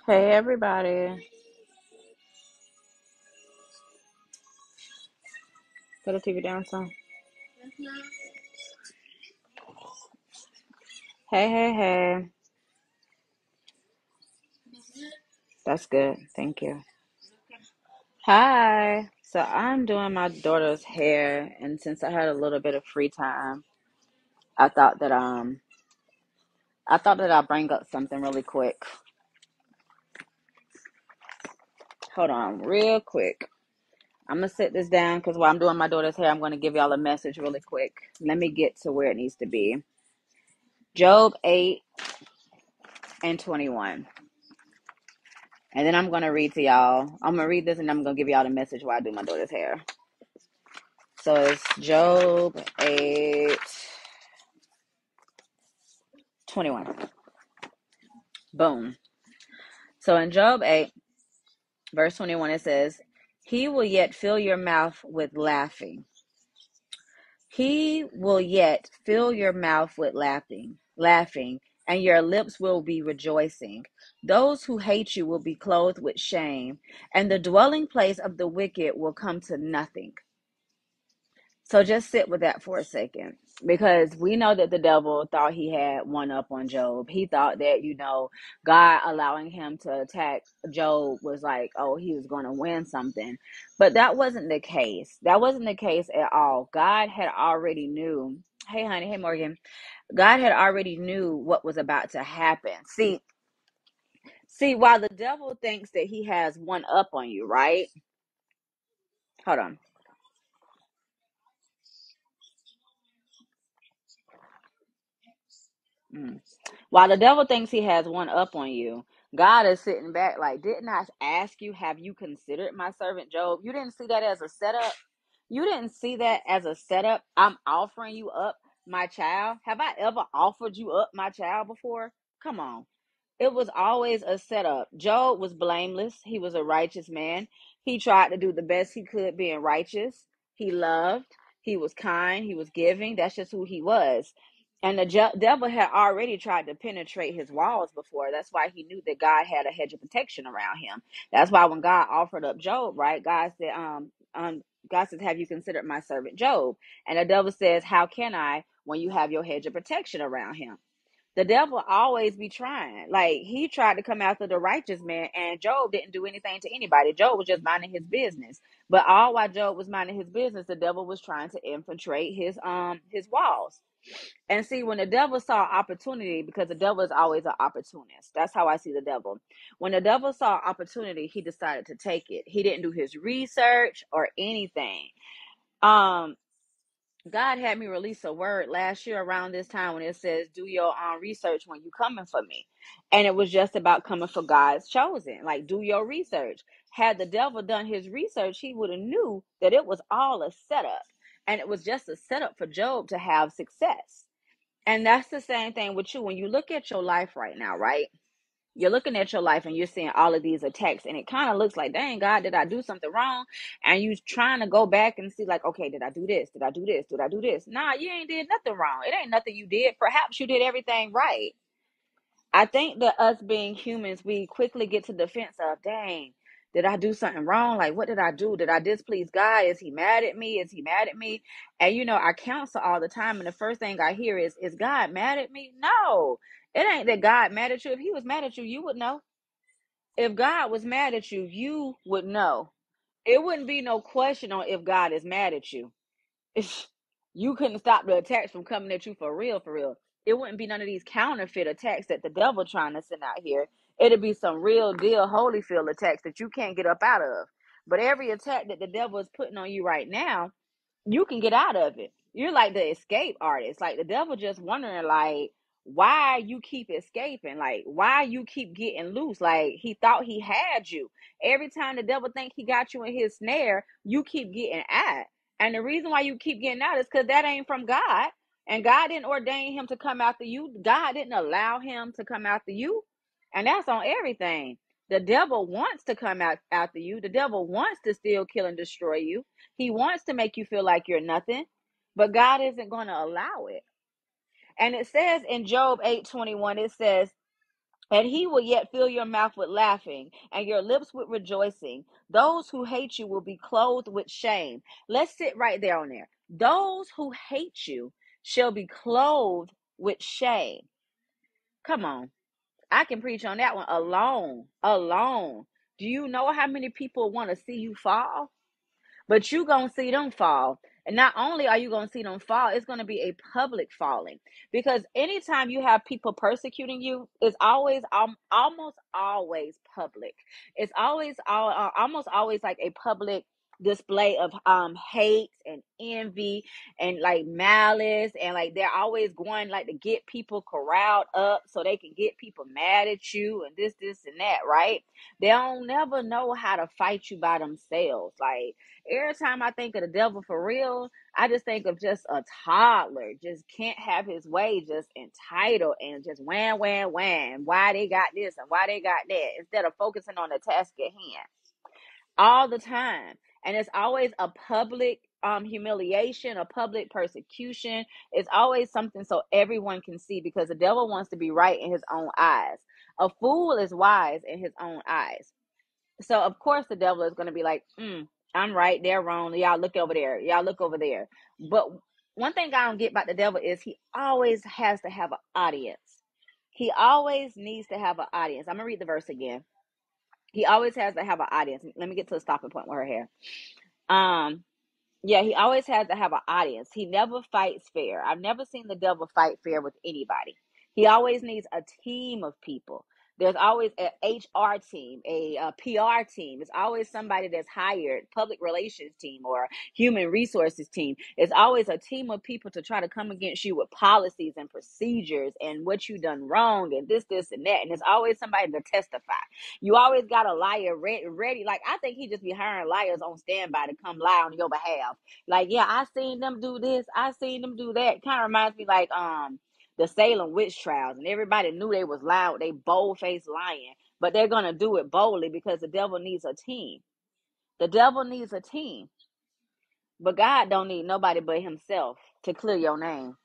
Hey everybody. Put the TV down some. Hey, hey, hey. That's good. Thank you. Hi. So I'm doing my daughter's hair, and since I had a little bit of free time, I thought that I'd bring up something really quick. Hold on, real quick. I'm gonna sit this down because while I'm doing my daughter's hair, I'm gonna give y'all a message really quick. Let me get to where it needs to be. Job 8:21. And then I'm gonna read to y'all. I'm gonna read this and I'm gonna give y'all the message while I do my daughter's hair. So it's Job 8:21. Boom. So in Job 8, verse 21, it says, He will yet fill your mouth with laughing. He will yet fill your mouth with laughing, and your lips will be rejoicing. Those who hate you will be clothed with shame, and the dwelling place of the wicked will come to nothing. So just sit with that for a second, because we know that the devil thought he had one up on Job. He thought that, God allowing him to attack Job was like, oh, he was going to win something. But that wasn't the case. That wasn't the case at all. God had already knew. Hey, honey. Hey, Morgan. God had already knew what was about to happen. See, while the devil thinks that he has one up on you, right? Hold on. Mm. While the devil thinks he has one up on you, God is sitting back like, didn't I ask you, have you considered my servant Job? You didn't see that as a setup? You didn't see that as a setup? I'm offering you up my child. Have I ever offered you up my child before? Come on. It was always a setup. Job was blameless. He was a righteous man. He tried to do the best he could being righteous. He loved. He was kind. He was giving. That's just who he was. And the devil had already tried to penetrate his walls before. That's why he knew that God had a hedge of protection around him. That's why when God offered up Job, right? God says, have you considered my servant Job? And the devil says, how can I when you have your hedge of protection around him? The devil always be trying. Like, he tried to come after the righteous man, and Job didn't do anything to anybody. Job was just minding his business. But all while Job was minding his business, the devil was trying to infiltrate his walls. And see, when the devil saw opportunity, because the devil is always an opportunist. That's how I see the devil. When the devil saw opportunity, he decided to take it. He didn't do his research or anything. Um, God had me release a word last year around this time when it says, do your research when you coming for me. And it was just about coming for God's chosen. Like, do your research. Had the devil done his research, he would have knew that it was all a setup. And it was just a setup for Job to have success. And that's the same thing with you. When you look at your life right now, right? You're looking at your life and you're seeing all of these attacks, and it kind of looks like, dang, God, did I do something wrong? And you trying to go back and see, like, okay, did I do this? Did I do this? Did I do this? Nah, you ain't did nothing wrong. It ain't nothing you did. Perhaps you did everything right. I think that us being humans, we quickly get to the defense of, dang, did I do something wrong? Like, what did I do? Did I displease God? Is he mad at me? Is he mad at me? And, I counsel all the time. And the first thing I hear is God mad at me? No, it ain't that God mad at you. If he was mad at you, you would know. If God was mad at you, you would know. It wouldn't be no question on if God is mad at you. You couldn't stop the attacks from coming at you for real, for real. It wouldn't be none of these counterfeit attacks that the devil trying to send out here. It'd be some real deal Holyfield attacks that you can't get up out of. But every attack that the devil is putting on you right now, you can get out of it. You're like the escape artist. Like, the devil just wondering, like, why you keep escaping, like why you keep getting loose. Like, he thought he had you. Every time the devil think he got you in his snare, you keep getting out. And the reason why you keep getting out is because that ain't from God. And God didn't ordain him to come after you. God didn't allow him to come after you. And that's on everything. The devil wants to come out after you. The devil wants to steal, kill, and destroy you. He wants to make you feel like you're nothing, but God isn't going to allow it. And it says in Job 8:21, it says, And he will yet fill your mouth with laughing and your lips with rejoicing. Those who hate you will be clothed with shame. Let's sit right there on there. Those who hate you shall be clothed with shame. Come on. I can preach on that one alone. Alone. Do you know how many people want to see you fall? But you gonna see them fall. And not only are you gonna see them fall, it's gonna be a public falling. Because anytime you have people persecuting you, it's always almost always public. It's always almost always like a public display of hate and envy and like malice, and like they're always going like to get people corralled up so they can get people mad at you and this and that, right? They don't never know how to fight you by themselves. Like, every time I think of the devil for real, I just think of just a toddler, just can't have his way, just entitled and just wham, wham, wham. Why they got this and why they got that, instead of focusing on the task at hand all the time. And it's always a public humiliation, a public persecution. It's always something so everyone can see, because the devil wants to be right in his own eyes. A fool is wise in his own eyes. So of course the devil is going to be like, I'm right, they're wrong. Y'all look over there. Y'all look over there. But one thing I don't get about the devil is he always has to have an audience. He always needs to have an audience. I'm going to read the verse again. He always has to have an audience. Let me get to a stopping point with her here. Yeah, he always has to have an audience. He never fights fair. I've never seen the devil fight fair with anybody. He always needs a team of people. There's always an HR team, a PR team. It's always somebody that's hired, public relations team or human resources team. It's always a team of people to try to come against you with policies and procedures and what you done wrong and this, and that. And it's always somebody to testify. You always got a liar ready. Like, I think he just be hiring liars on standby to come lie on your behalf. Like, yeah, I seen them do this. I seen them do that. Kind of reminds me like the Salem witch trials, and everybody knew they was loud. They bold-faced lying, but they're gonna do it boldly because the devil needs a team. The devil needs a team, but God don't need nobody but himself to clear your name.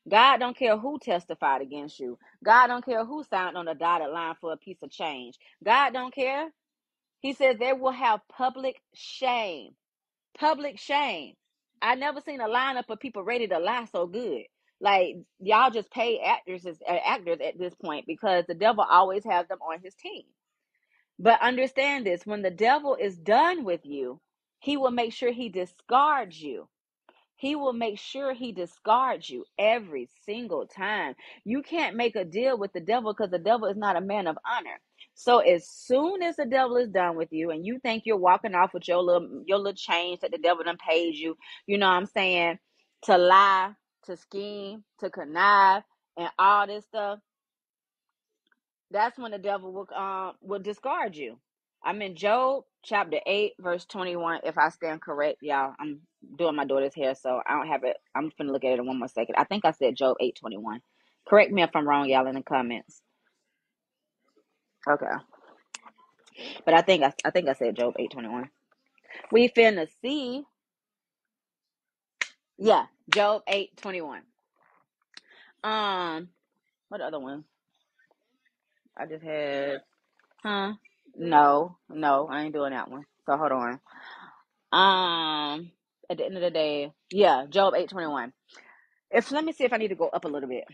God don't care who testified against you. God don't care who signed on the dotted line for a piece of change. God don't care. He says they will have public shame. Public shame. I never seen a lineup of people ready to lie so good. Like, y'all just pay actors at this point, because the devil always has them on his team. But understand this: when the devil is done with you, he will make sure he discards you. He will make sure he discards you every single time. You can't make a deal with the devil, because the devil is not a man of honor. So as soon as the devil is done with you and you think you're walking off with your little change that the devil done paid you, you know what I'm saying, to lie, to scheme, to connive, and all this stuff, that's when the devil will discard you. I'm in Job chapter 8, verse 21. If I stand correct, y'all, I'm doing my daughter's hair, so I don't have it. I'm finna look at it in one more second. I think I said Job 8:21. Correct me if I'm wrong, y'all, in the comments. Okay, but I think I said Job 8:21. We finna see. Yeah, Job 8:21. What other one? I just had. No, I ain't doing that one. So hold on. At the end of the day, yeah, Job 8:21. Let me see if I need to go up a little bit.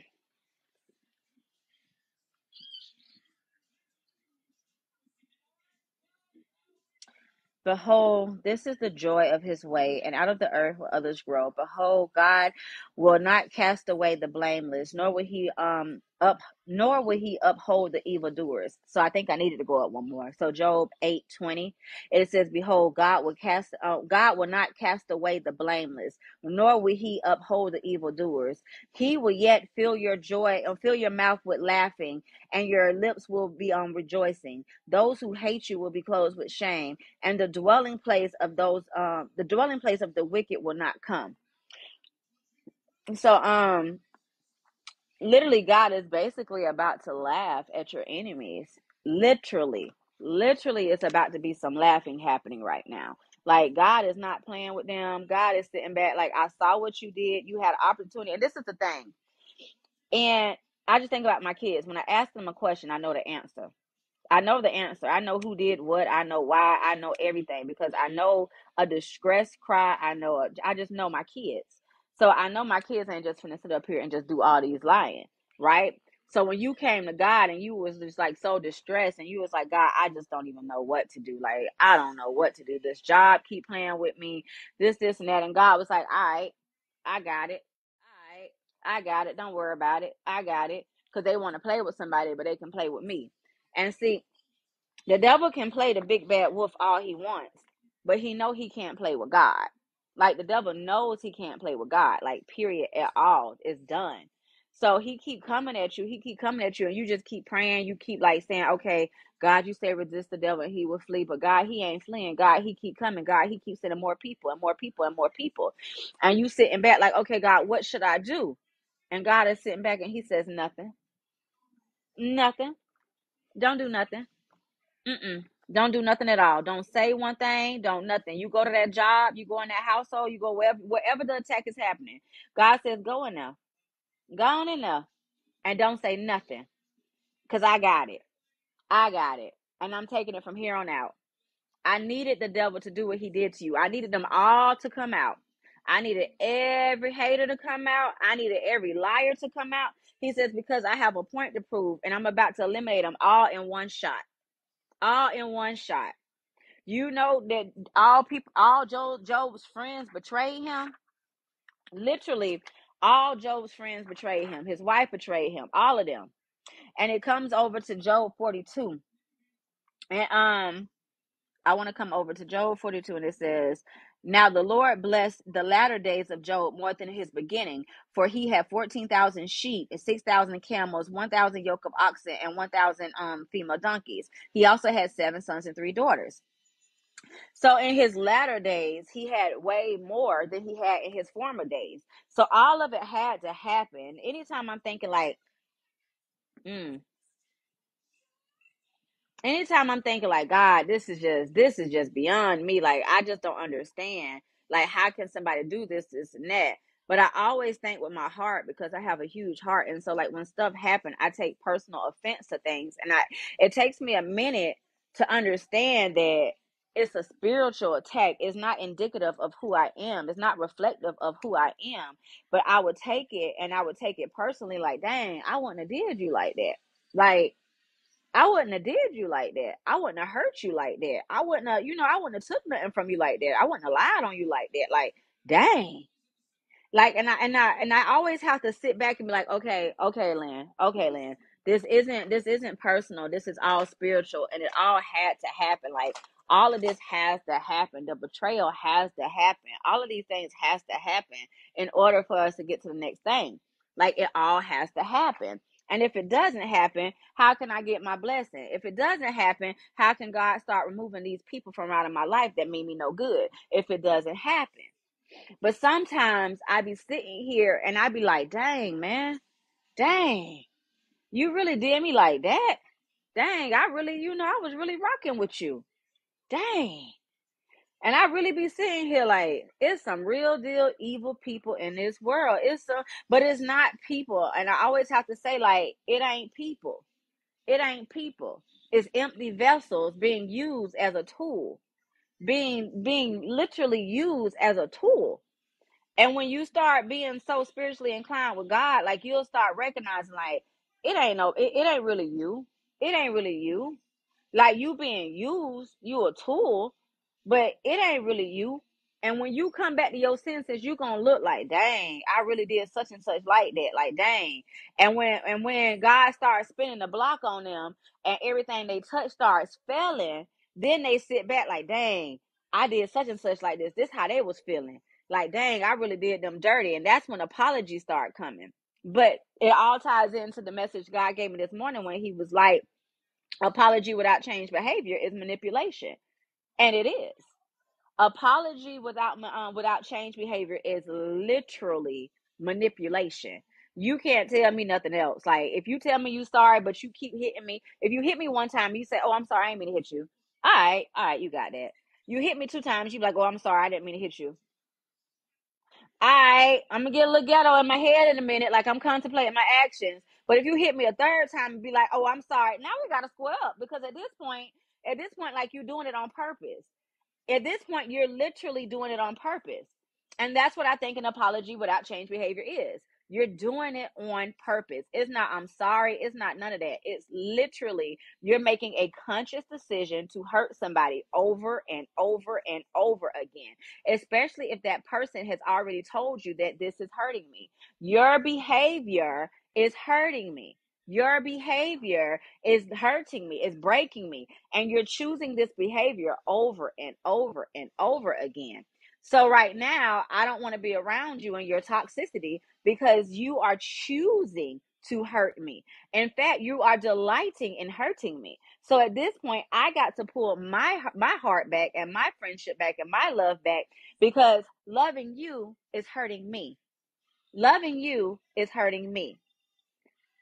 Behold, this is the joy of his way, and out of the earth will others grow. Behold, God will not cast away the blameless, nor will he uphold the evildoers. So I think I needed to go up one more. So Job 8:20, it says, Behold, God will not cast away the blameless, nor will he uphold the evildoers. He will yet fill your joy and fill your mouth with laughing, and your lips will be rejoicing. Those who hate you will be clothed with shame, and the dwelling place of the wicked will not come. So literally, God is basically about to laugh at your enemies. Literally, it's about to be some laughing happening right now. Like, God is not playing with them. God is sitting back like, I saw what you did. You had opportunity. And this is the thing. And I just think about my kids. When I ask them a question, I know the answer. I know the answer. I know who did what. I know why. I know everything because I know a distress cry. I just know my kids. So I know my kids ain't just finna sit up here and just do all these lying, right? So when you came to God and you was just like so distressed and you was like, God, I just don't even know what to do. Like, I don't know what to do. This job keep playing with me, this, and that. And God was like, all right, I got it. All right, I got it. Don't worry about it. I got it. Because they want to play with somebody, but they can play with me. And see, the devil can play the big bad wolf all he wants, but he know he can't play with God. Like the devil knows he can't play with God. Like period at all. It's done. So he keep coming at you. He keep coming at you, and you just keep praying. You keep like saying, "Okay, God, you say resist the devil, and he will flee." But God, he ain't fleeing. God, he keep coming. God, he keeps sending more people and more people and more people. And you sitting back like, "Okay, God, what should I do?" And God is sitting back, and he says, "Nothing, nothing. Don't do nothing." Mm-mm. Don't do nothing at all. Don't say one thing. Don't nothing. You go to that job. You go in that household. You go wherever the attack is happening. God says, go in there. Go on in there. And don't say nothing. Because I got it. I got it. And I'm taking it from here on out. I needed the devil to do what he did to you. I needed them all to come out. I needed every hater to come out. I needed every liar to come out. He says, because I have a point to prove. And I'm about to eliminate them all in one shot. All in one shot. You know that all Job's friends betrayed him. Literally, all Job's friends betrayed him. His wife betrayed him. All of them. And it comes over to Job 42. And I want to come over to Job 42, and it says, "Now the Lord blessed the latter days of Job more than his beginning, for he had 14,000 sheep and 6,000 camels, 1,000 yoke of oxen, and 1,000 female donkeys. He also had 7 sons and 3 daughters." So in his latter days, he had way more than he had in his former days. So all of it had to happen. Anytime I'm thinking like, mm, anytime I'm thinking like, God, this is just beyond me. Like I just don't understand. Like how can somebody do this and that? But I always think with my heart because I have a huge heart, and so like when stuff happen, I take personal offense to things, and it takes me a minute to understand that it's a spiritual attack. It's not indicative of who I am. It's not reflective of who I am. But I would take it, and I would take it personally. Like, dang, I wouldn't have did you like that. Like I wouldn't have did you like that. I wouldn't have hurt you like that. I wouldn't have, I wouldn't have took nothing from you like that. I wouldn't have lied on you like that. Like, dang. Like, and I always have to sit back and be like, okay, Lynn. This isn't personal. This is all spiritual, and it all had to happen. Like, all of this has to happen. The betrayal has to happen. All of these things has to happen in order for us to get to the next thing. Like, it all has to happen. And if it doesn't happen, how can I get my blessing? If it doesn't happen, how can God start removing these people from out of my life that mean me no good? If it doesn't happen. But sometimes I be sitting here and I be like, dang, man, dang, you really did me like that. Dang, I really, I was really rocking with you. Dang. And I really be sitting here like, it's some real deal evil people in this world. But it's not people. And I always have to say, like, it ain't people. It ain't people. It's empty vessels being used as a tool, being literally used as a tool. And when you start being so spiritually inclined with God, like you'll start recognizing like it ain't really you. It ain't really you. Like you being used, you a tool, but it ain't really you. And when you come back to your senses, you gonna look like, dang, I really did such and such like that. Like, dang. And when God starts spinning the block on them and everything they touch starts failing, then they sit back like, dang, I did such and such like this. This how they was feeling. Like, dang, I really did them dirty. And that's when apologies start coming. But it all ties into the message God gave me this morning when he was like, apology without change behavior is manipulation. And it is. Apology without change behavior is literally manipulation. You can't tell me nothing else. Like, if you tell me you sorry, but you keep hitting me. If you hit me one time, you say, oh, I'm sorry, I didn't mean to hit you. All right, you got that. You hit me 2 times, you be like, oh, I'm sorry, I didn't mean to hit you. All right, I'm gonna get a little ghetto in my head in a minute, like I'm contemplating my actions. But if you hit me a third time and be like, oh, I'm sorry, now we got to square up, because at this point, like, you're doing it on purpose. At this point, you're literally doing it on purpose. And that's what I think an apology without change behavior is. You're doing it on purpose. It's not, I'm sorry. It's not none of that. It's literally, you're making a conscious decision to hurt somebody over and over and over again, especially if that person has already told you that this is hurting me. Your behavior is hurting me. Your behavior is hurting me, is breaking me, and you're choosing this behavior over and over and over again. So right now, I don't want to be around you and your toxicity, because you are choosing to hurt me. In fact, you are delighting in hurting me. So at this point, I got to pull my heart back and my friendship back and my love back, because loving you is hurting me. Loving you is hurting me.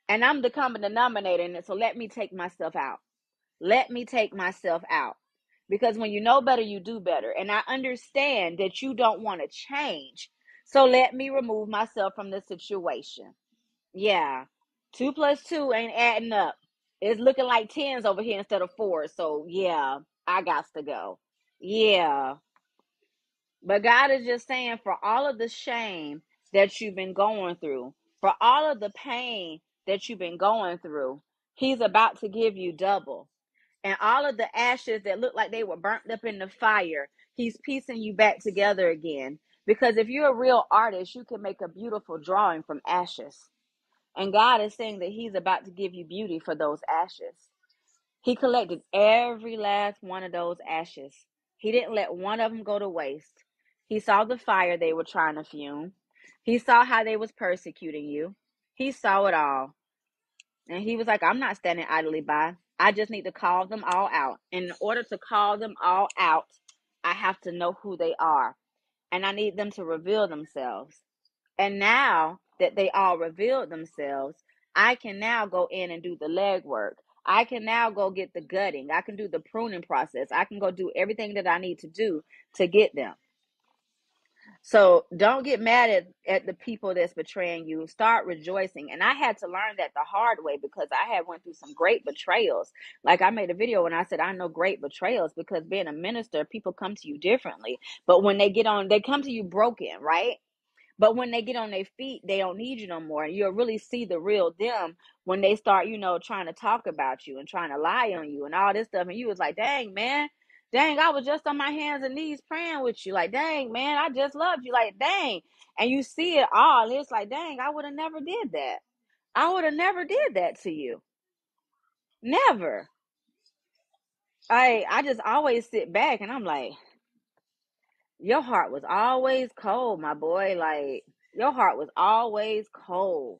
And I'm the common denominator in it. So let me take myself out. Let me take myself out. Because when you know better, you do better. And I understand that you don't want to change. So let me remove myself from the situation. Yeah. 2 plus 2 ain't adding up. It's looking like 10s over here instead of 4s. So yeah, I got to go. Yeah. But God is just saying, for all of the shame that you've been going through, for all of the pain that you've been going through, He's about to give you double. And all of the ashes that look like they were burnt up in the fire, He's piecing you back together again. Because if you're a real artist, you can make a beautiful drawing from ashes. And God is saying that He's about to give you beauty for those ashes. He collected every last one of those ashes. He didn't let one of them go to waste. He saw the fire they were trying to fume. He saw how they was persecuting you. He saw it all. And He was like, I'm not standing idly by. I just need to call them all out. And in order to call them all out, I have to know who they are. And I need them to reveal themselves. And now that they all revealed themselves, I can now go in and do the legwork. I can now go get the gutting. I can do the pruning process. I can go do everything that I need to do to get them. So don't get mad at the people that's betraying you. Start rejoicing. And I had to learn that the hard way, because I had went through some great betrayals. Like, I made a video when I said I know great betrayals, because being a minister, people come to you differently. But when they come to you broken, right? But when they get on their feet, they don't need you no more. And you'll really see the real them when they start, trying to talk about you and trying to lie on you and all this stuff. And you was like, dang, man. Dang, I was just on my hands and knees praying with you. Like, dang, man, I just loved you. Like, dang. And you see it all. And it's like, dang, I would have never did that. I would have never did that to you. Never. I just always sit back and I'm like, your heart was always cold, my boy. Like, your heart was always cold.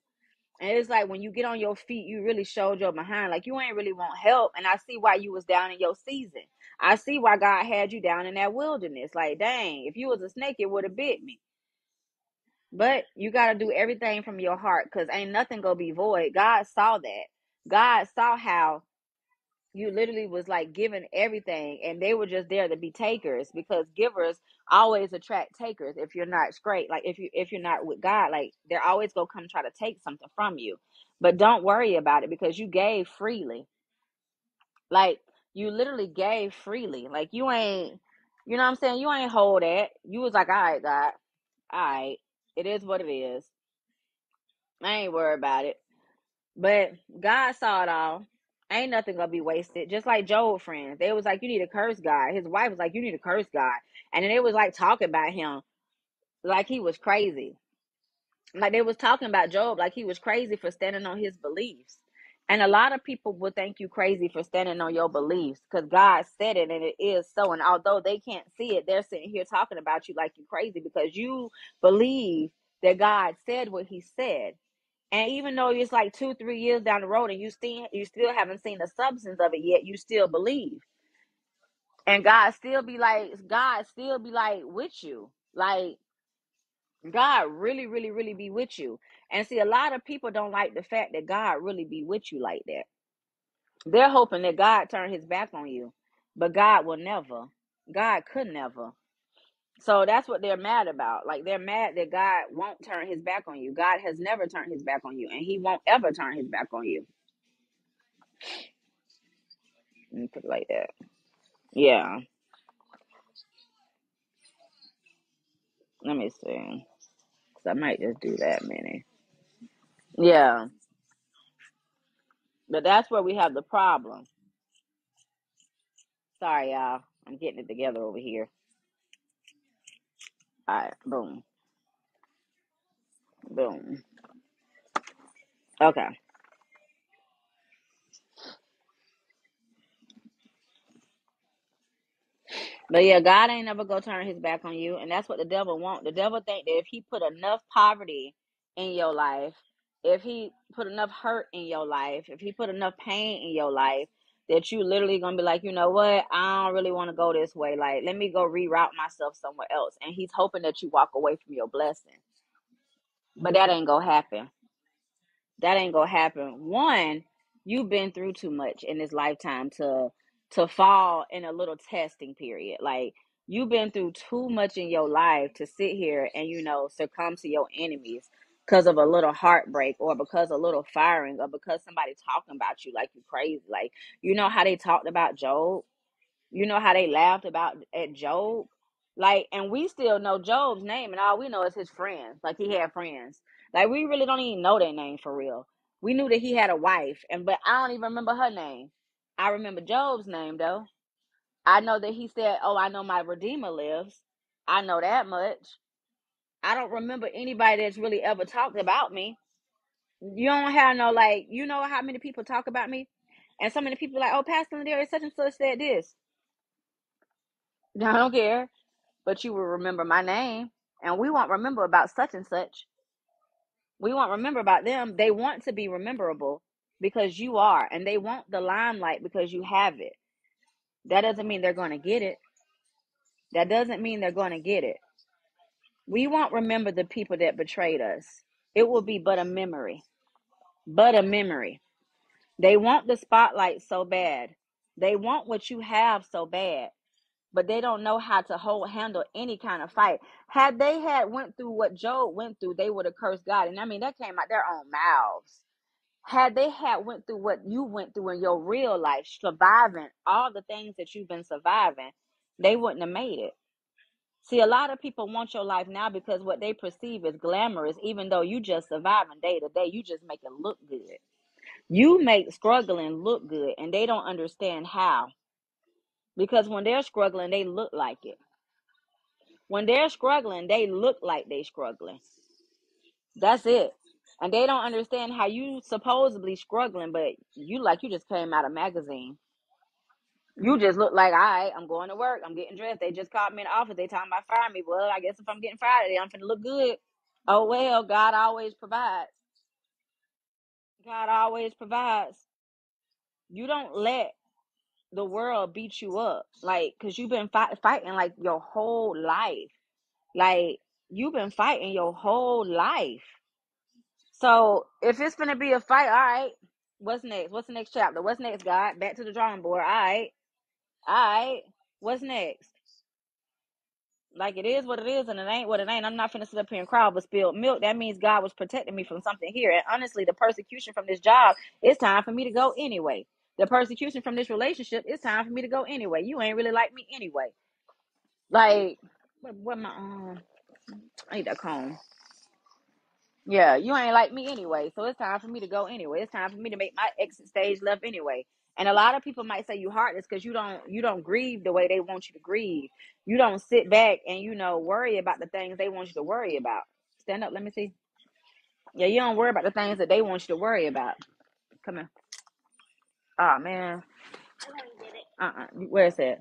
And it's like, when you get on your feet, you really showed your behind. Like, you ain't really want help. And I see why you was down in your season. I see why God had you down in that wilderness. Like, dang, if you was a snake, it would have bit me. But you got to do everything from your heart, because ain't nothing going to be void. God saw that. God saw how you literally was like giving everything, and they were just there to be takers, because givers always attract takers. If you're not straight, like if you're not with God, like, they're always gonna come try to take something from you. But don't worry about it, because you gave freely. Like, you literally gave freely. Like, you ain't, you know what I'm saying, you ain't hold that. You was like, all right, God, all right, it is what it is. I ain't worried about it. But God saw it all. Ain't nothing gonna be wasted. Just like Job friends. They was like, you need to curse God. His wife was like, you need to curse God. And then they was like talking about him like he was crazy. Like, they was talking about Job like he was crazy for standing on his beliefs. And a lot of people will think you crazy for standing on your beliefs, because God said it and it is so. And although they can't see it, they're sitting here talking about you like you're crazy, because you believe that God said what He said. And even though it's like 2-3 years down the road and you still haven't seen the substance of it yet, you still believe. And God still be like with you. Like, God really, really, really be with you. And see, a lot of people don't like the fact that God really be with you like that. They're hoping that God turn His back on you. But God will never. God could never. So that's what they're mad about. Like, they're mad that God won't turn his back on you. God has never turned his back on you, and he won't ever turn his back on you. Let me put it like that. Yeah. Let me see. So I might just do that many. Yeah. But that's where we have the problem. Sorry, y'all. I'm getting it together over here. All right. Boom. Boom. Okay. But yeah, God ain't never gonna turn his back on you, and that's what the devil want. The devil think that if he put enough poverty in your life, if he put enough hurt in your life, if he put enough pain in your life, that you literally gonna be like, you know what, I don't really want to go this way. Like, let me go reroute myself somewhere else. And he's hoping that you walk away from your blessing. But that ain't gonna happen. That ain't gonna happen. One, you've been through too much in this lifetime to fall in a little testing period. Like, you've been through too much in your life to sit here and succumb to your enemies because of a little heartbreak, or because a little firing, or because somebody talking about you like you crazy. Like, you know how they talked about Job? You know how they laughed about at Job? Like, and we still know Job's name, and all we know is his friends. Like, he had friends. Like, we really don't even know their name for real. We knew that he had a wife, but I don't even remember her name. I remember Job's name though. I know that he said, "Oh, I know my Redeemer lives." I know that much. I don't remember anybody that's really ever talked about me. You don't have no, like, you know how many people talk about me, and so many people like, "Oh, Pastor Ladarius such and such said this." I don't care. But you will remember my name, and we won't remember about such and such. We won't remember about them. They want to be rememberable because you are, and they want the limelight because you have it. That doesn't mean they're going to get it. That doesn't mean they're going to get it. We won't remember the people that betrayed us. It will be but a memory. But a memory. They want the spotlight so bad. They want what you have so bad, but they don't know how to handle any kind of fight. Had they had went through what Job went through, they would have cursed God. And I mean, that came out their own mouths. Had they had went through what you went through in your real life, surviving all the things that you've been surviving, they wouldn't have made it. See, a lot of people want your life now because what they perceive as glamorous, even though you just surviving day to day, you just make it look good. You make struggling look good, and they don't understand how. Because when they're struggling, they look like it. When they're struggling, they look like they struggling. That's it. And they don't understand how you supposedly struggling, but you just came out of magazine. You just look like, all right, I'm going to work. I'm getting dressed. They just called me in the office. They talking about firing me. Well, I guess if I'm getting fired today, I'm finna look good. Oh, well, God always provides. God always provides. You don't let the world beat you up. Like, because you've been fighting like your whole life. Like, you've been fighting your whole life. So if it's gonna be a fight, all right. What's next? What's the next chapter? What's next, God? Back to the drawing board. All right. All right. What's next? Like, it is what it is, and it ain't what it ain't. I'm not finna sit up here and cry over spilled milk. That means God was protecting me from something here. And honestly, the persecution from this job, it's time for me to go anyway. The persecution from this relationship, it's time for me to go anyway. You ain't really like me anyway. Like, what my I need that comb. Yeah, you ain't like me anyway, so it's time for me to go anyway. It's time for me to make my exit stage left anyway. And a lot of people might say you heartless because you don't grieve the way they want you to grieve. You don't sit back and worry about the things they want you to worry about. Stand up, let me see. Yeah, you don't worry about the things that they want you to worry about. Come here. Oh man. Where is it?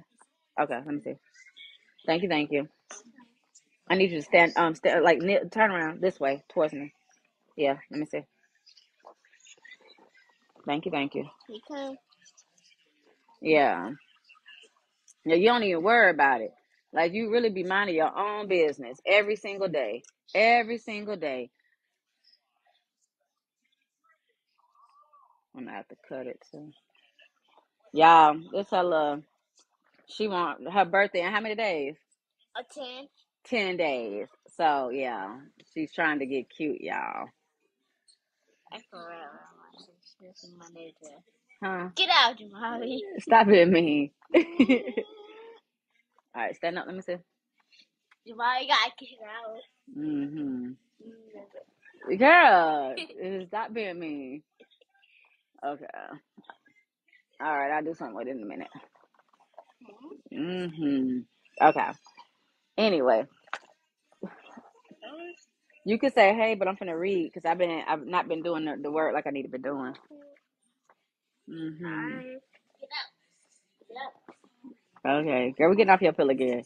Okay, let me see. Thank you, thank you. I need you to stand like turn around this way towards me. Yeah, let me see. Thank you, thank you. Yeah. Yeah, you don't even worry about it. Like, you really be minding your own business every single day. Every single day. I'm gonna have to cut it too. Y'all, this her love. She want her birthday in how many days? 10. 10 days. So, yeah, she's trying to get cute, y'all. This is my nature. Huh? Get out, Jamali. Stop it, me. All right, stand up. Let me see. Jamali got get out. Mm-hmm. Girl, stop being mean. Okay. All right, I'll do something with it in a minute. Mm-hmm. Okay. Anyway, you can say hey, but I'm finna read because I've not been doing the work like I need to be doing. Mm-hmm. Get out. Get out. Okay, girl, we're getting off your pill again.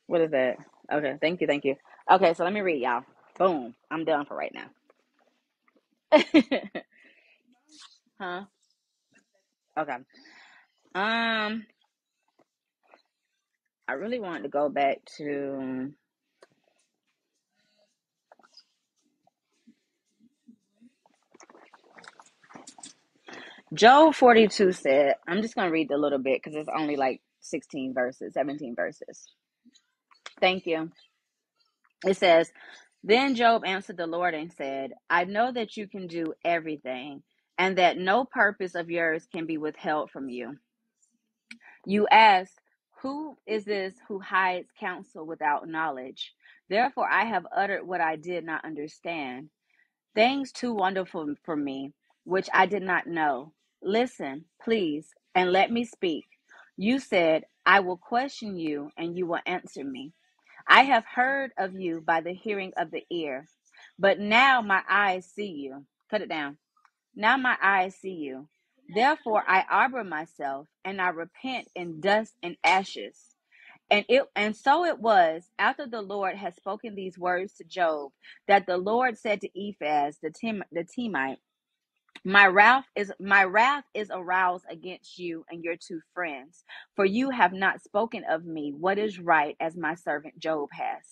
What is that? Okay, thank you, thank you. Okay, so let me read, y'all. Boom, I'm done for right now. Huh? Okay. Um, I really wanted to go back to Job 42 said, I'm just going to read a little bit because it's only like 16 verses, 17 verses. Thank you. It says, Then Job answered the Lord and said, I know that you can do everything and that no purpose of yours can be withheld from you. You ask, who is this who hides counsel without knowledge? Therefore, I have uttered what I did not understand, things too wonderful for me, which I did not know. Listen, please, and let me speak. You said, I will question you, and you will answer me. I have heard of you by the hearing of the ear, but now my eyes see you. Cut it down. Now my eyes see you. Therefore I arbor myself, and I repent in dust and ashes. And so it was, after the Lord had spoken these words to Job, that the Lord said to Eliphaz the Temite, my wrath is aroused against you and your two friends, for you have not spoken of me what is right, as my servant Job has.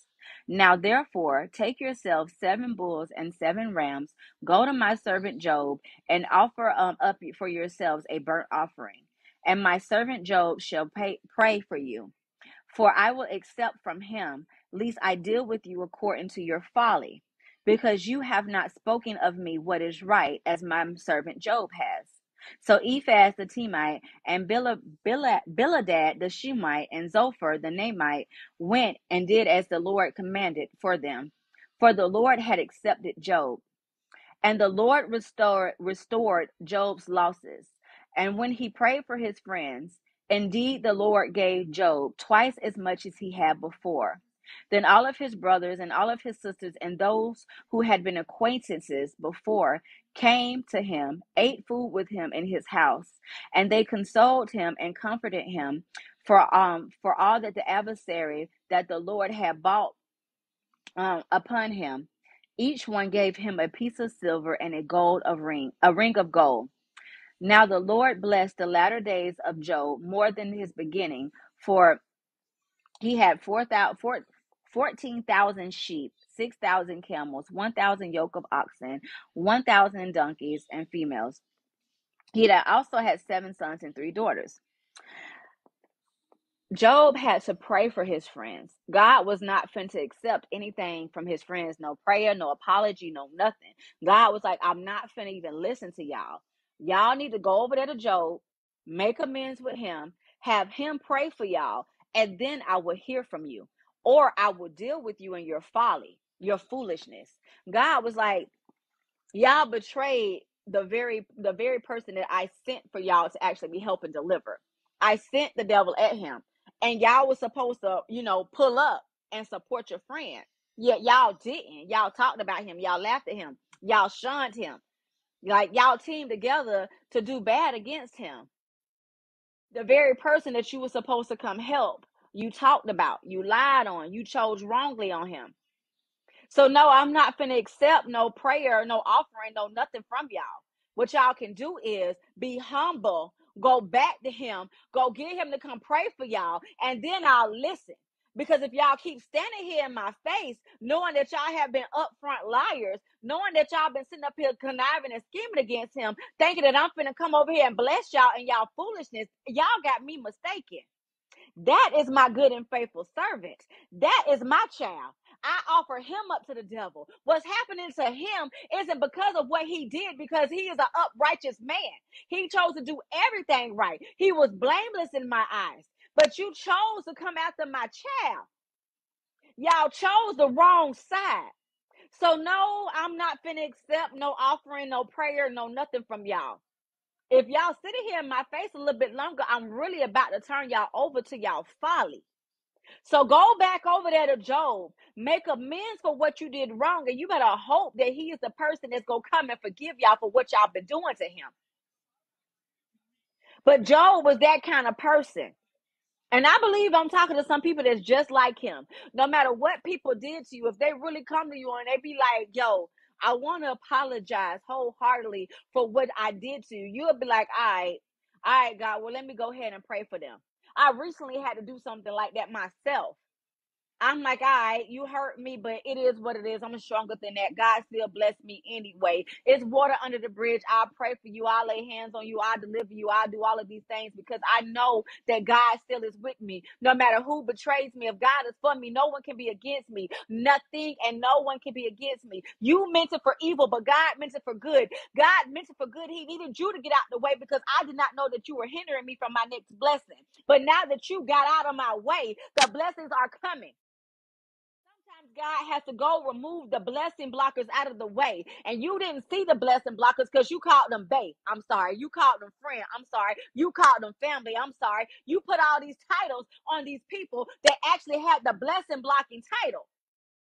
Now therefore take yourselves 7 bulls and 7 rams, go to my servant Job, and offer up for yourselves a burnt offering, and my servant Job shall pray for you. For I will accept from him, lest I deal with you according to your folly, because you have not spoken of me what is right, as my servant Job has. So Ephaz the Temite, and Bildad the Shemite, and Zophar the Naamite went and did as the Lord commanded for them. For the Lord had accepted Job. And the Lord restored Job's losses. And when he prayed for his friends, indeed the Lord gave Job twice as much as he had before. Then all of his brothers and all of his sisters and those who had been acquaintances before came to him, ate food with him in his house, and they consoled him and comforted him for all that the adversary that the Lord had brought upon him. Each one gave him a piece of silver and a ring of gold. Now the Lord blessed the latter days of Job more than his beginning, for he had 14,000 sheep, 6,000 camels, 1,000 yoke of oxen, 1,000 donkeys and females. He also had 7 sons and 3 daughters. Job had to pray for his friends. God was not fin to accept anything from his friends. No prayer, no apology, no nothing. God was like, I'm not finna even listen to y'all. Y'all need to go over there to Job, make amends with him, have him pray for y'all, and then I will hear from you. Or I will deal with you in your folly, your foolishness. God was like, y'all betrayed the very person that I sent for y'all to actually be helping deliver. I sent the devil at him, and y'all was supposed to, pull up and support your friend. Yet y'all didn't. Y'all talked about him. Y'all laughed at him. Y'all shunned him. Like y'all teamed together to do bad against him. The very person that you were supposed to come help, you talked about, you lied on, you chose wrongly on him. So no, I'm not finna accept no prayer, no offering, no nothing from y'all. What y'all can do is be humble, go back to him, go get him to come pray for y'all, and then I'll listen. Because if y'all keep standing here in my face, knowing that y'all have been upfront liars, knowing that y'all been sitting up here conniving and scheming against him, thinking that I'm finna come over here and bless y'all and y'all foolishness, y'all got me mistaken. That is my good and faithful servant. That is my child. I offer him up to the devil. What's happening to him isn't because of what he did, because he is an uprighteous man. He chose to do everything right. He was blameless in my eyes. But you chose to come after my child. Y'all chose the wrong side. So no, I'm not finna accept no offering, no prayer, no nothing from y'all. If y'all sitting here in my face a little bit longer, I'm really about to turn y'all over to y'all folly. So go back over there to Job, make amends for what you did wrong, and you better hope that he is the person that's going to come and forgive y'all for what y'all been doing to him. But Job was that kind of person. And I believe I'm talking to some people that's just like him. No matter what people did to you, if they really come to you and they be like, yo, I want to apologize wholeheartedly for what I did to you, you'll be like, all right, God, well, let me go ahead and pray for them. I recently had to do something like that myself. I'm like, all right, you hurt me, but it is what it is. I'm stronger than that. God still bless me anyway. It's water under the bridge. I'll pray for you. I'll lay hands on you. I'll deliver you. I'll do all of these things because I know that God still is with me. No matter who betrays me, if God is for me, no one can be against me. Nothing and no one can be against me. You meant it for evil, but God meant it for good. God meant it for good. He needed you to get out the way because I did not know that you were hindering me from my next blessing. But now that you got out of my way, the blessings are coming. Sometimes God has to go remove the blessing blockers out of the way. And you didn't see the blessing blockers because you called them bae. I'm sorry. You called them friend. I'm sorry. You called them family. I'm sorry. You put all these titles on these people that actually had the blessing blocking title.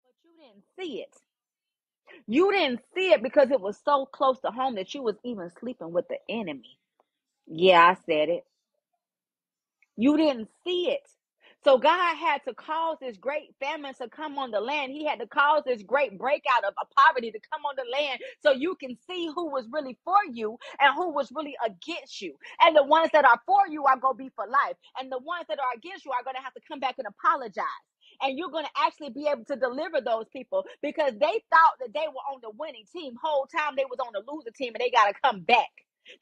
But you didn't see it. You didn't see it because it was so close to home that you was even sleeping with the enemy. Yeah, I said it. You didn't see it. So God had to cause this great famine to come on the land. He had to cause this great breakout of poverty to come on the land so you can see who was really for you and who was really against you. And the ones that are for you are going to be for life. And the ones that are against you are going to have to come back and apologize. And you're going to actually be able to deliver those people because they thought that they were on the winning team. Whole time they was on the loser team and they got to come back.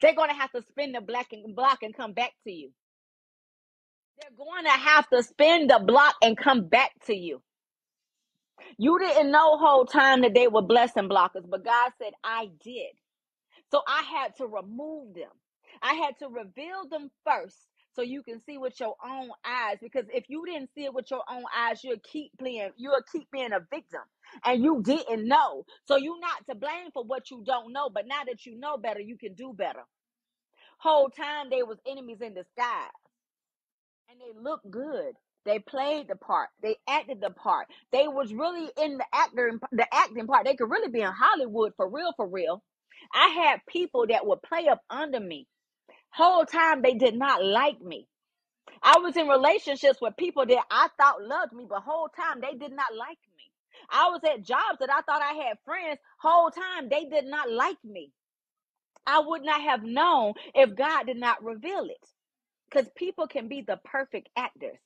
They're going to have to spin the block and come back to you. They're going to have to spin the block and come back to you. You didn't know whole time that they were blessing blockers, but God said, I did. So I had to remove them. I had to reveal them first so you can see with your own eyes. Because if you didn't see it with your own eyes, you'll keep being a victim. And you didn't know. So you're not to blame for what you don't know. But now that you know better, you can do better. Whole time they was enemies in disguise. And they looked good. They played the part. They acted the part. They was really in the acting part. They could really be in Hollywood for real, for real. I had people that would play up under me. Whole time they did not like me. I was in relationships with people that I thought loved me, but whole time they did not like me. I was at jobs that I thought I had friends. Whole time they did not like me. I would not have known if God did not reveal it. Because people can be the perfect actors.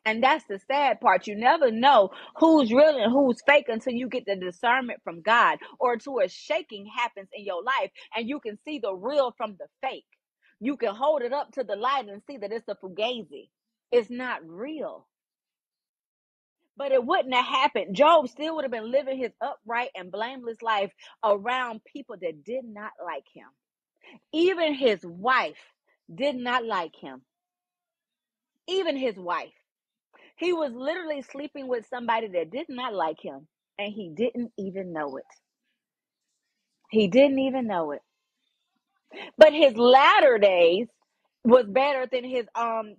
And that's the sad part. You never know who's real and who's fake until you get the discernment from God or until a shaking happens in your life and you can see the real from the fake. You can hold it up to the light and see that it's a fugazi. It's not real. But it wouldn't have happened. Job still would have been living his upright and blameless life around people that did not like him. Even his wife did not like him. Even his wife. He was literally sleeping with somebody that did not like him, and he didn't even know it. He didn't even know it. But his latter days was better than his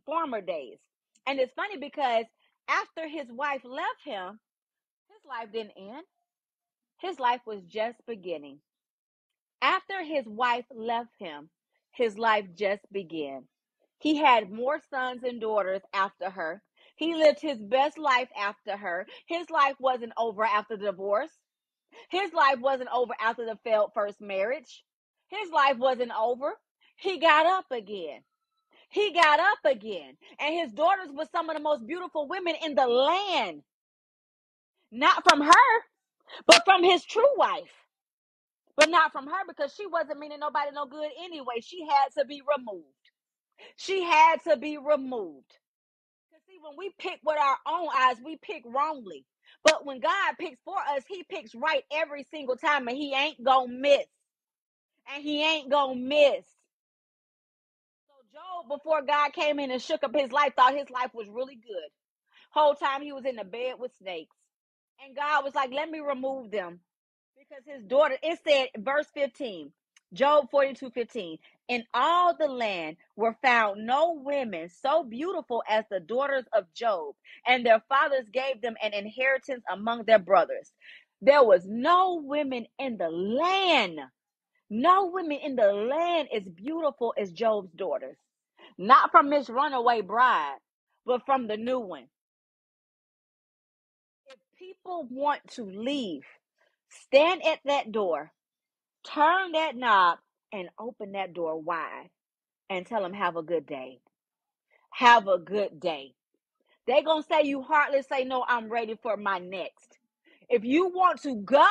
former days. And it's funny because after his wife left him, his life didn't end. His life was just beginning. After his wife left him, his life just began. He had more sons and daughters after her. He lived his best life after her. His life wasn't over after the divorce. His life wasn't over after the failed first marriage. His life wasn't over. He got up again. He got up again. And his daughters were some of the most beautiful women in the land. Not from her, but from his true wife. But not from her because she wasn't meaning nobody no good anyway. She had to be removed. She had to be removed. Because see, when we pick with our own eyes, we pick wrongly. But when God picks for us, he picks right every single time, and he ain't gonna miss. And he ain't gonna miss. So Job, before God came in and shook up his life, thought his life was really good. Whole time he was in the bed with snakes. And God was like, let me remove them. Because his daughter, it said, verse 15, Job 42:15, in all the land were found no women so beautiful as the daughters of Job, and their fathers gave them an inheritance among their brothers. There was no women in the land. No women in the land as beautiful as Job's daughters. Not from Miss Runaway Bride, but from the new one. If people want to leave, stand at that door, turn that knob, and open that door wide and tell them, have a good day. Have a good day. They're going to say you hardly say, no, I'm ready for my next. If you want to go,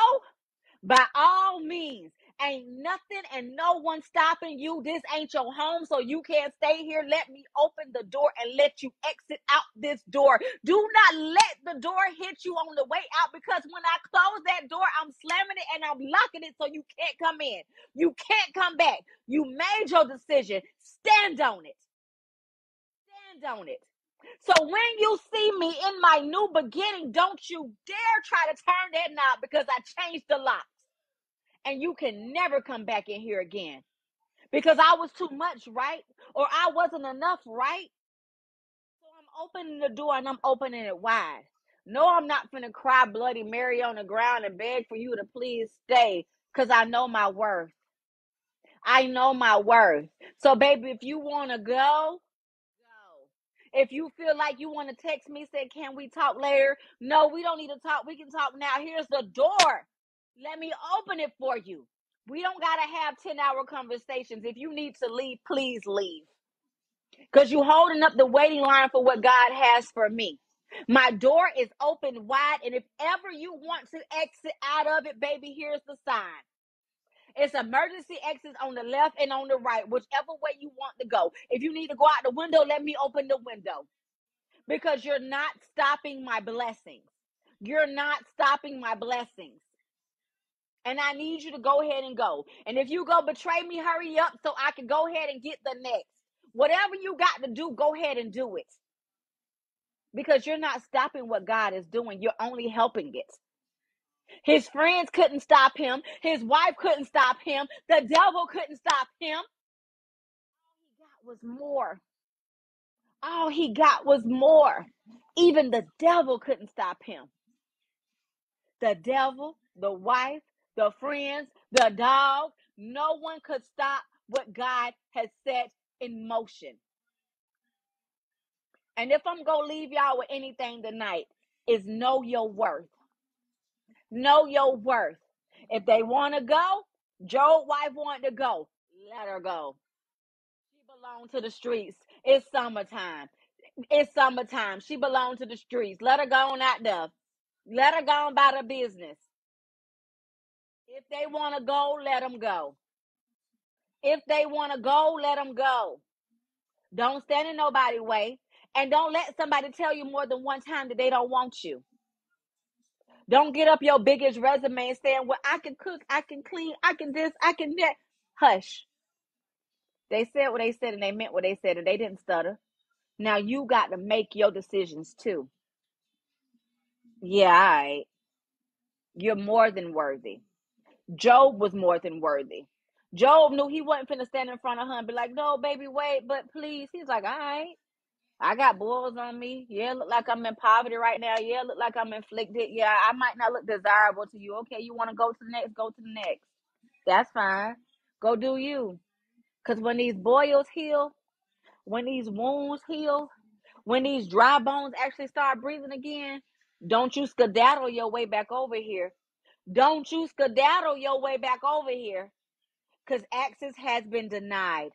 by all means, ain't nothing and no one stopping you. This ain't your home, so you can't stay here. Let me open the door and let you exit out this door. Do not let the door hit you on the way out, because when I close that door, I'm slamming it and I'm locking it so you can't come in. You can't come back. You made your decision. Stand on it. Stand on it. So when you see me in my new beginning, don't you dare try to turn that knob, because I changed the locks. And you can never come back in here again, because I was too much, right? Or I wasn't enough, right? So I'm opening the door and I'm opening it wide. No, I'm not finna cry Bloody Mary on the ground and beg for you to please stay, because I know my worth. I know my worth. So, baby, if you want to go, go. If you feel like you want to text me, say, can we talk later? No, we don't need to talk. We can talk now. Here's the door. Let me open it for you. We don't got to have 10-hour conversations. If you need to leave, please leave. Because you're holding up the waiting line for what God has for me. My door is open wide, and if ever you want to exit out of it, baby, here's the sign. It's emergency exits on the left and on the right, whichever way you want to go. If you need to go out the window, let me open the window. Because you're not stopping my blessings. You're not stopping my blessings. And I need you to go ahead and go. And if you go betray me, hurry up so I can go ahead and get the next. Whatever you got to do, go ahead and do it. Because you're not stopping what God is doing. You're only helping it. His friends couldn't stop him. His wife couldn't stop him. The devil couldn't stop him. All he got was more. All he got was more. Even the devil couldn't stop him. The devil, the wife, the friends, the dog, no one could stop what God has set in motion. And if I'm going to leave y'all with anything tonight, is know your worth. Know your worth. If they want to go, Job's wife wanted to go. Let her go. She belonged to the streets. It's summertime. It's summertime. She belonged to the streets. Let her go on out there. Let her go on about her business. If they want to go, let them go. If they want to go, let them go. Don't stand in nobody's way. And don't let somebody tell you more than one time that they don't want you. Don't get up your biggest resume and saying, well, I can cook, I can clean, I can this, I can that. Hush. They said what they said and they meant what they said and they didn't stutter. Now you got to make your decisions too. Yeah, all right. You're more than worthy. Job was more than worthy. Job knew he wasn't finna stand in front of her and be like, no, baby, wait, but please. He's like, all right. I got boils on me. Yeah, look like I'm in poverty right now. Yeah, look like I'm inflicted. Yeah, I might not look desirable to you. Okay, you want to go to the next? Go to the next. That's fine. Go do you. Because when these boils heal, when these wounds heal, when these dry bones actually start breathing again, don't you skedaddle your way back over here. Don't you skedaddle your way back over here. Because access has been denied.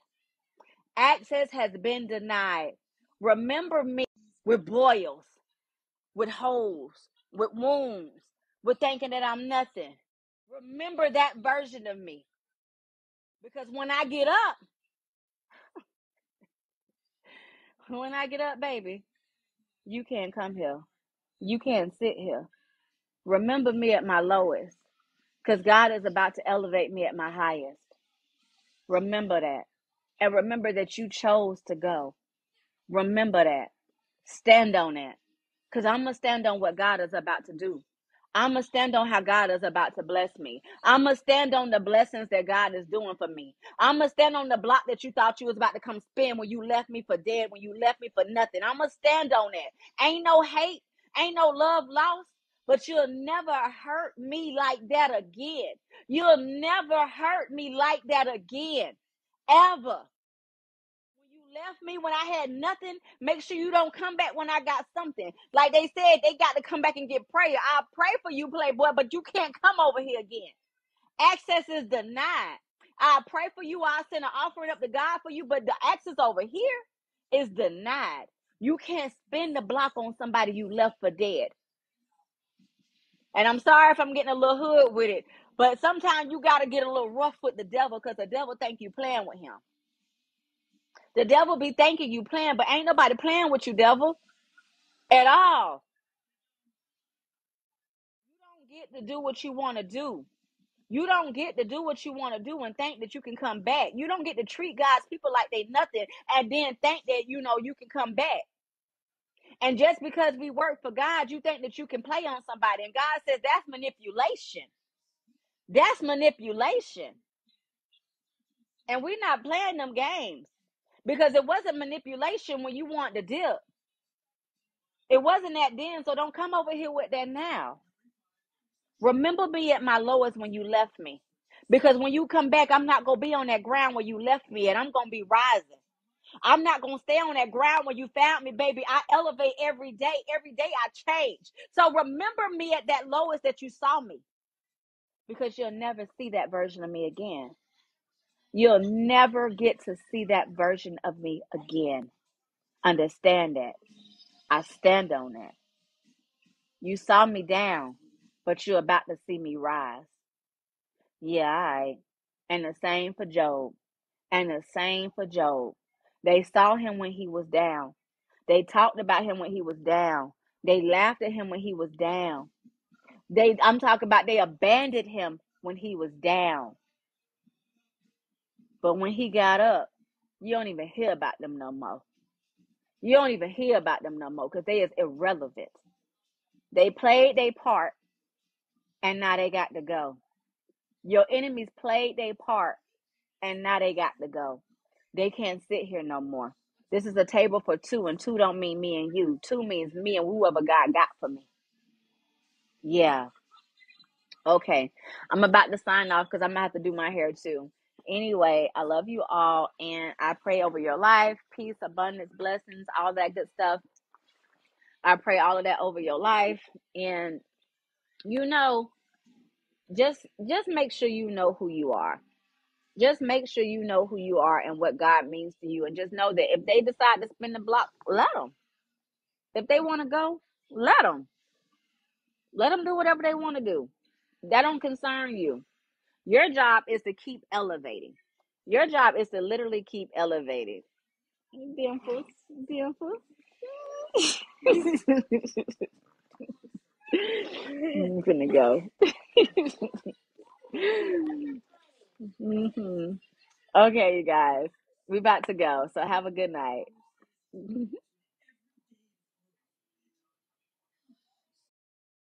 Access has been denied. Remember me with boils, with holes, with wounds, with thinking that I'm nothing. Remember that version of me. Because when I get up, When I get up, baby, you can't come here. You can't sit here. Remember me at my lowest, because God is about to elevate me at my highest. Remember that. And remember that you chose to go. Remember that. Stand on that. Because I'm going to stand on what God is about to do. I'm going to stand on how God is about to bless me. I'm going to stand on the blessings that God is doing for me. I'm going to stand on the block that you thought you was about to come spin when you left me for dead, when you left me for nothing. I'm going to stand on that. Ain't no hate. Ain't no love lost. But you'll never hurt me like that again. You'll never hurt me like that again. Ever. When you left me when I had nothing, make sure you don't come back when I got something. Like they said, they got to come back and get prayer. I'll pray for you, Playboy, but you can't come over here again. Access is denied. I'll pray for you. I'll send an offering up to God for you, but the access over here is denied. You can't spin the block on somebody you left for dead. And I'm sorry if I'm getting a little hood with it, but sometimes you got to get a little rough with the devil because the devil think you playing with him. The devil be thinking you playing, but ain't nobody playing with you, devil, at all. You don't get to do what you want to do. You don't get to do what you want to do and think that you can come back. You don't get to treat God's people like they nothing and then think that, you can come back. And just because we work for God, you think that you can play on somebody. And God says that's manipulation. That's manipulation. And we're not playing them games because it wasn't manipulation when you want to dip. It wasn't that then, so don't come over here with that now. Remember me at my lowest when you left me. Because when you come back, I'm not going to be on that ground where you left me, and I'm going to be rising. I'm not going to stay on that ground where you found me, baby. I elevate every day. Every day I change. So remember me at that lowest that you saw me. Because you'll never see that version of me again. You'll never get to see that version of me again. Understand that. I stand on that. You saw me down, but you're about to see me rise. Yeah, all right. And the same for Job. And the same for Job. They saw him when he was down. They talked about him when he was down. They laughed at him when he was down. I'm talking about they abandoned him when he was down. But when he got up, you don't even hear about them no more. You don't even hear about them no more because they is irrelevant. They played their part and now they got to go. Your enemies played their part and now they got to go. They can't sit here no more. This is a table for two, and two don't mean me and you. Two means me and whoever God got for me. Yeah. Okay. I'm about to sign off because I'm going to have to do my hair too. Anyway, I love you all, and I pray over your life, peace, abundance, blessings, all that good stuff. I pray all of that over your life. And, just make sure you know who you are. Just make sure you know who you are and what God means to you. And just know that if they decide to spin the block, let them. If they want to go, let them. Let them do whatever they want to do. That don't concern you. Your job is to keep elevating. Your job is to literally keep elevating. Beautiful. Beautiful. I'm gonna go. Okay, you guys. We about to go. So have a good night.